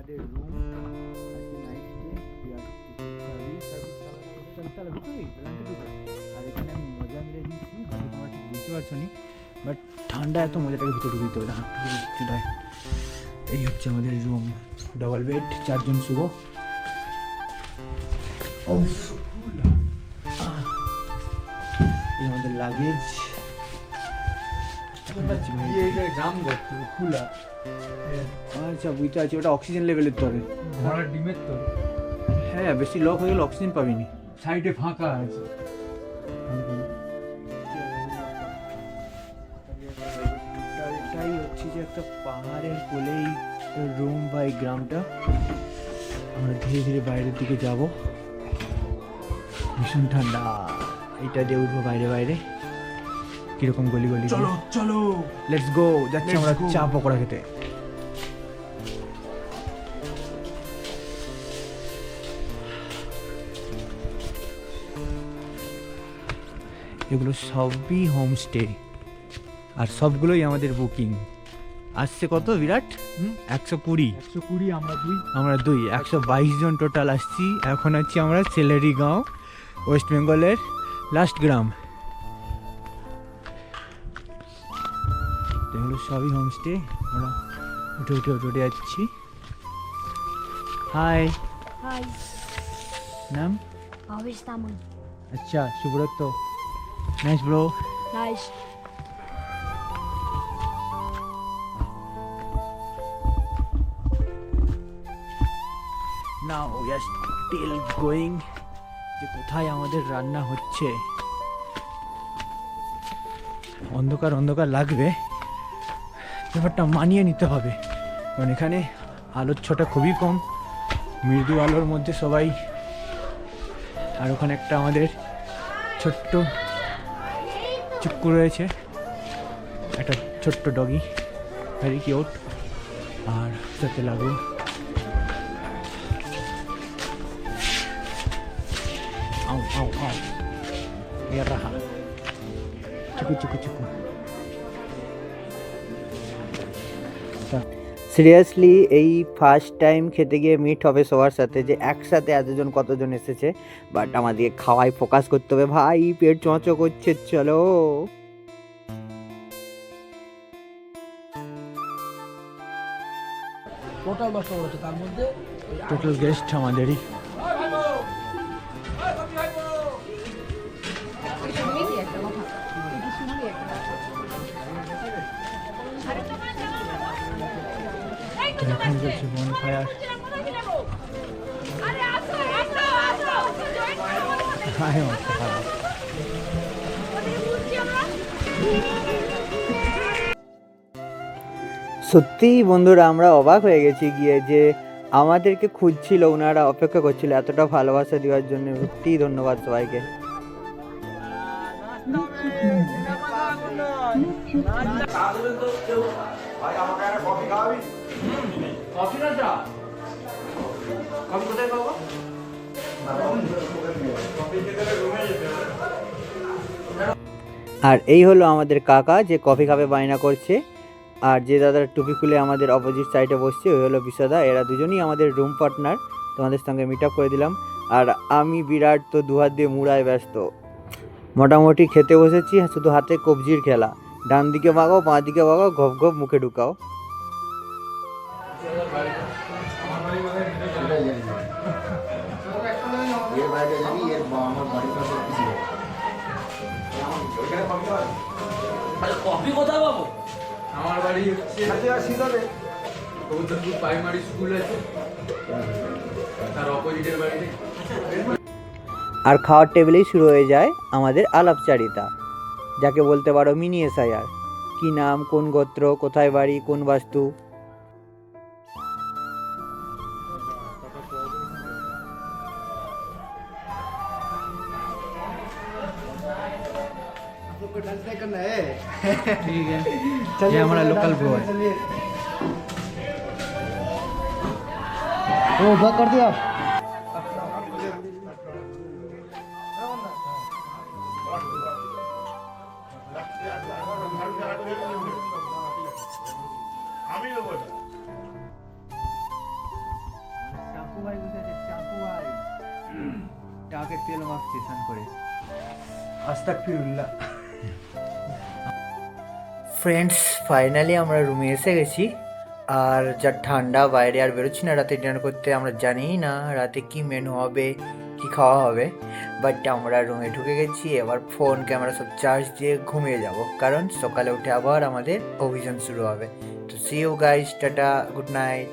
আমাদের রুম আজকে night stay তাহলে ঢুকোই আর এখানে আমি মজা মিলে দিয়েছি, হয়তো তোমরা ঠিক বুঝতে পারছো নি, বাট ঠান্ডা এত মজাটাকে ভিতরে ঢুকে দিতে হবে না। চুলায় এই হচ্ছে আমাদের রুম, ডবল বেড, 4 জন শুভ। এই আমাদের লাগেজ খোলা। আচ্ছা বুঝতে পারছি, ওটা অক্সিজেন লেভেলের তবে ঘোড়ার ডিমের তো। হ্যাঁ, বেশি লক হয়ে গেলে অক্সিজেন পাবিনি। সাইডে ফাঁকা আছে। এটাই হচ্ছে যে একটা পাহাড়ের কোলেই রুম বা এই গ্রামটা। আমরা ধীরে ধীরে বাইরের দিকে যাব, ভীষণ ঠান্ডা। এইটা দিয়ে উঠবো বাইরে বাইরে, কিরকম গলি গলি। চলো চলো, লেটস গো। যাচ্ছি আমরা চা পকোড়া খেতে। এগুলো সবই হোমস্টে, আর সবগুলোই আমাদের বুকিং। আসছে কত বিরাট? 120। 120, আমরা দুই 122 জন টোটাল আসছি। এখন আছি আমরা সেলেরি গাঁও, ওয়েস্ট বেঙ্গলের লাস্ট গ্রাম। এগুলো সবই হোমস্টে। আমরা উঠে উঠে উঠে উঠে যাচ্ছি। হাই। হাই, নাম? ভাবেশ তামন। আচ্ছা, Subrata. Nice bro. Nice. Now we are still going. যে কোথায় আমাদের রান্না হচ্ছে, অন্ধকার অন্ধকার লাগবে, ব্যাপারটা মানিয়ে নিতে হবে, কারণ এখানে আলোর ছোটা খুবই কম, মৃদু আলোর মধ্যে সবাই। আর ওখানে একটা আমাদের ছোট্ট চুক্কু রয়েছে, একটা ছোট্ট ডগি, ভেরি কিউট। আর সাথে লাগু आओ आओ आओ, ये रहा चुकू चुकू चुकू। সিরিয়াসলি এই ফার্স্ট টাইম খেতে গিয়ে মিট হবে সবার সাথে, যে একসাথে এতজন কতজন এসেছে। বাট আমাদেরকে খাওয়াই ফোকাস করতে হবে ভাই, পেট চোঁচো করছে। চলো টোটাল 10টা বলেছে, তার মধ্যে টোটাল গেস্ট আমাদেরই। এখন চলছে বনফায়ার। সত্যিই বন্ধুরা, আমরা অবাক হয়ে গেছি গিয়ে, যে আমাদেরকে খুঁজছিল, ওনারা অপেক্ষা করছিল এতটা ভালোবাসা দেওয়ার জন্য। সত্যিই ধন্যবাদ সবাইকে। আর এই হলো আমাদের কাকা, যে কফি খাবে বায়না করছে। আর যে দাদার টুপি খুলে আমাদের অপোজিট সাইডে বসছে, ওই হলো বিশ্বদা। এরা দুজনই আমাদের রুম পার্টনার। তোমাদের সঙ্গে মিট আপ করে দিলাম। আর আমি বিরাট তো দুহাত দিয়ে মুড়ায় ব্যস্ত। মোটামুটি খেতে বসেছি, শুধু হাতে কবজির খেলা। ডান দিকে ভাগাও, বাঁ দিকে ভাগাও, ঘপ ঘপ মুখে ঢুকাও। কফি কোথায় পাবো? আমার বাড়ি হচ্ছে গৌতমপুর প্রাইমারি স্কুল আছে, তার অপোজিটের বাড়িতে। আর খাওয়ার টেবিলেই শুরু হয়ে যায় আমাদের আলাপচারিতা, যাকে বলতে পারো মিনি এসআইআর। কি নাম, কোন গোত্র, কোথায় বাড়ি, কোন বাস্তু। ठीक है, ये हमारा लोकल ब्रो है। ओ बक कर दिया। নাকে তেল মাখছে স্নান করে। আস্তাগফিরুল্লাহ। ফ্রেন্ডস, ফাইনালি আমরা রুমে এসে গেছি। আর যা ঠান্ডা, বাইরে আর বেরোচ্ছি না রাতে ডিনার করতে। আমরা জানিই না রাতে কি মেনু হবে, কি খাওয়া হবে, বাট আমরা রুমে ঢুকে গেছি। এবার ফোন ক্যামেরা সব চার্জ দিয়ে ঘুমিয়ে যাব, কারণ সকালে উঠে আবার আমাদের অভিযান শুরু হবে। তো see you guys, tata, good night.